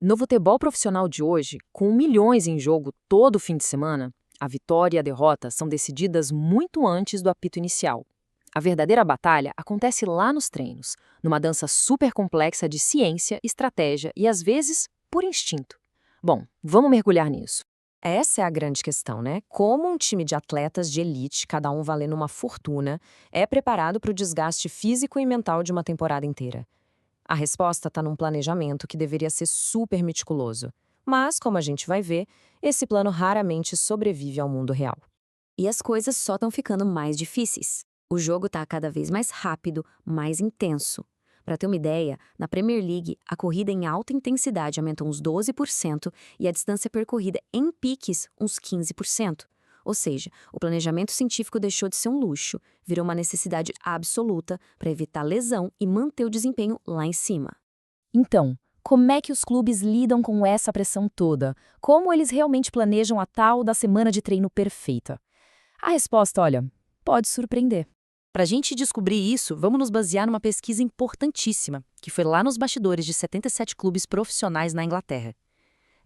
No futebol profissional de hoje, com milhões em jogo todo fim de semana, a vitória e a derrota são decididas muito antes do apito inicial. A verdadeira batalha acontece lá nos treinos, numa dança super complexa de ciência, estratégia e, às vezes, por instinto. Bom, vamos mergulhar nisso. Essa é a grande questão, né? Como um time de atletas de elite, cada um valendo uma fortuna, é preparado para o desgaste físico e mental de uma temporada inteira? A resposta está num planejamento que deveria ser super meticuloso. Mas, como a gente vai ver, esse plano raramente sobrevive ao mundo real. E as coisas só estão ficando mais difíceis. O jogo está cada vez mais rápido, mais intenso. Para ter uma ideia, na Premier League, a corrida em alta intensidade aumentou uns 12% e a distância percorrida em piques uns 15%. Ou seja, o planejamento científico deixou de ser um luxo, virou uma necessidade absoluta para evitar lesão e manter o desempenho lá em cima. Então, como é que os clubes lidam com essa pressão toda? Como eles realmente planejam a tal da semana de treino perfeita? A resposta, olha, pode surpreender. Para a gente descobrir isso, vamos nos basear numa pesquisa importantíssima, que foi lá nos bastidores de 77 clubes profissionais na Inglaterra.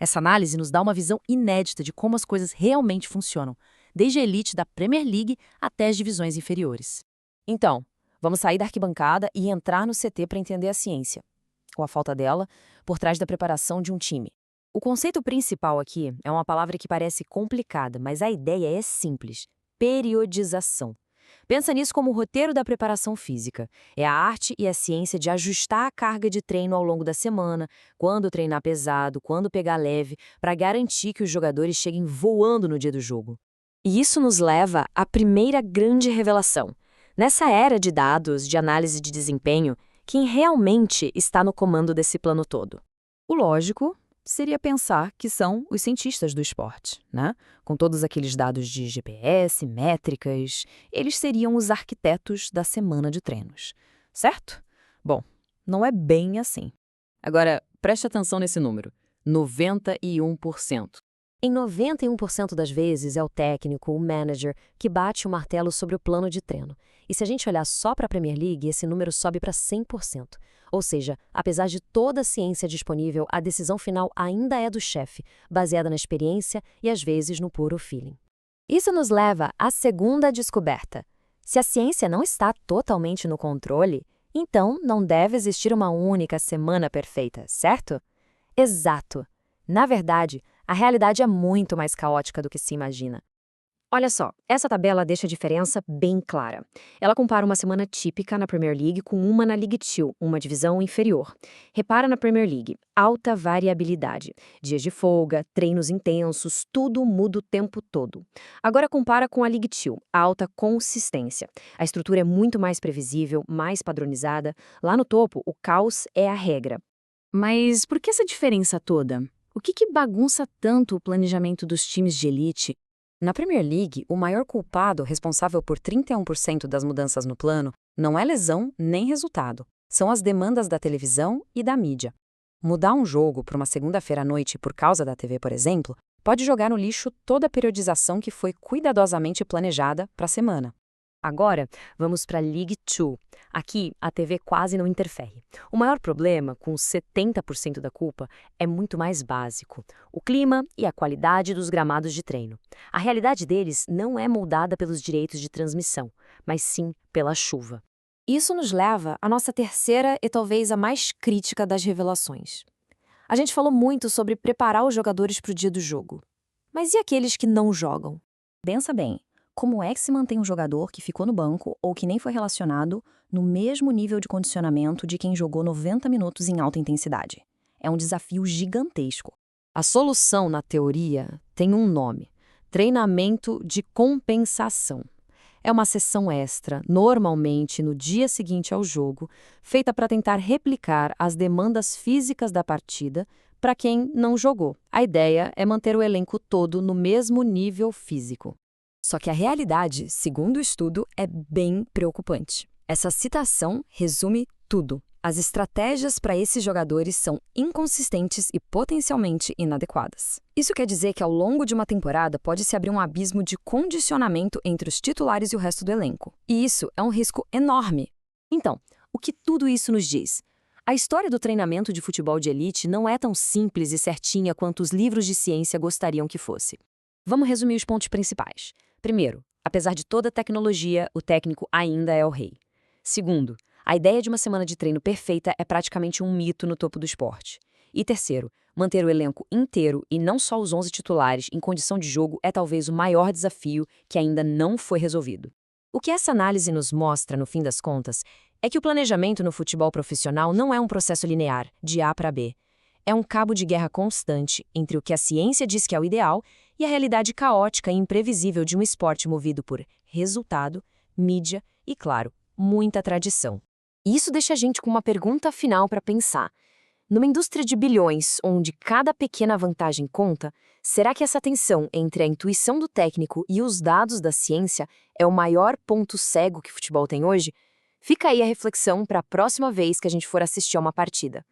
Essa análise nos dá uma visão inédita de como as coisas realmente funcionam, desde a elite da Premier League até as divisões inferiores. Então, vamos sair da arquibancada e entrar no CT para entender a ciência, ou a falta dela, por trás da preparação de um time. O conceito principal aqui é uma palavra que parece complicada, mas a ideia é simples: periodização. Pensa nisso como o roteiro da preparação física. É a arte e a ciência de ajustar a carga de treino ao longo da semana, quando treinar pesado, quando pegar leve, para garantir que os jogadores cheguem voando no dia do jogo. E isso nos leva à primeira grande revelação. Nessa era de dados, de análise de desempenho, quem realmente está no comando desse plano todo? O lógico seria pensar que são os cientistas do esporte, né? Com todos aqueles dados de GPS, métricas, eles seriam os arquitetos da semana de treinos, certo? Bom, não é bem assim. Agora, preste atenção nesse número: 91%. Em 91% das vezes é o técnico, o manager, que bate o martelo sobre o plano de treino. E se a gente olhar só para a Premier League, esse número sobe para 100%. Ou seja, apesar de toda a ciência disponível, a decisão final ainda é do chefe, baseada na experiência e às vezes no puro feeling. Isso nos leva à segunda descoberta. Se a ciência não está totalmente no controle, então não deve existir uma única semana perfeita, certo? Exato. Na verdade, a realidade é muito mais caótica do que se imagina. Olha só, essa tabela deixa a diferença bem clara. Ela compara uma semana típica na Premier League com uma na League Two, uma divisão inferior. Repara na Premier League, alta variabilidade. Dias de folga, treinos intensos, tudo muda o tempo todo. Agora compara com a League Two, alta consistência. A estrutura é muito mais previsível, mais padronizada. Lá no topo, o caos é a regra. Mas por que essa diferença toda? O que bagunça tanto o planejamento dos times de elite? Na Premier League, o maior culpado responsável por 31% das mudanças no plano não é lesão nem resultado. São as demandas da televisão e da mídia. Mudar um jogo para uma segunda-feira à noite por causa da TV, por exemplo, pode jogar no lixo toda a periodização que foi cuidadosamente planejada para a semana. Agora, vamos para a League Two. Aqui, a TV quase não interfere. O maior problema, com 70% da culpa, é muito mais básico: o clima e a qualidade dos gramados de treino. A realidade deles não é moldada pelos direitos de transmissão, mas sim pela chuva. Isso nos leva à nossa terceira e talvez a mais crítica das revelações. A gente falou muito sobre preparar os jogadores para o dia do jogo. Mas e aqueles que não jogam? Pensa bem. Como é que se mantém um jogador que ficou no banco ou que nem foi relacionado no mesmo nível de condicionamento de quem jogou 90 minutos em alta intensidade? É um desafio gigantesco. A solução, na teoria, tem um nome: treinamento de compensação. É uma sessão extra, normalmente no dia seguinte ao jogo, feita para tentar replicar as demandas físicas da partida para quem não jogou. A ideia é manter o elenco todo no mesmo nível físico. Só que a realidade, segundo o estudo, é bem preocupante. Essa citação resume tudo. As estratégias para esses jogadores são inconsistentes e potencialmente inadequadas. Isso quer dizer que ao longo de uma temporada pode se abrir um abismo de condicionamento entre os titulares e o resto do elenco. E isso é um risco enorme. Então, o que tudo isso nos diz? A história do treinamento de futebol de elite não é tão simples e certinha quanto os livros de ciência gostariam que fosse. Vamos resumir os pontos principais. Primeiro, apesar de toda a tecnologia, o técnico ainda é o rei. Segundo, a ideia de uma semana de treino perfeita é praticamente um mito no topo do esporte. E terceiro, manter o elenco inteiro e não só os 11 titulares em condição de jogo é talvez o maior desafio que ainda não foi resolvido. O que essa análise nos mostra, no fim das contas, é que o planejamento no futebol profissional não é um processo linear, de A para B. É um cabo de guerra constante entre o que a ciência diz que é o ideal e a realidade caótica e imprevisível de um esporte movido por resultado, mídia e, claro, muita tradição. E isso deixa a gente com uma pergunta final para pensar. Numa indústria de bilhões, onde cada pequena vantagem conta, será que essa tensão entre a intuição do técnico e os dados da ciência é o maior ponto cego que o futebol tem hoje? Fica aí a reflexão para a próxima vez que a gente for assistir a uma partida.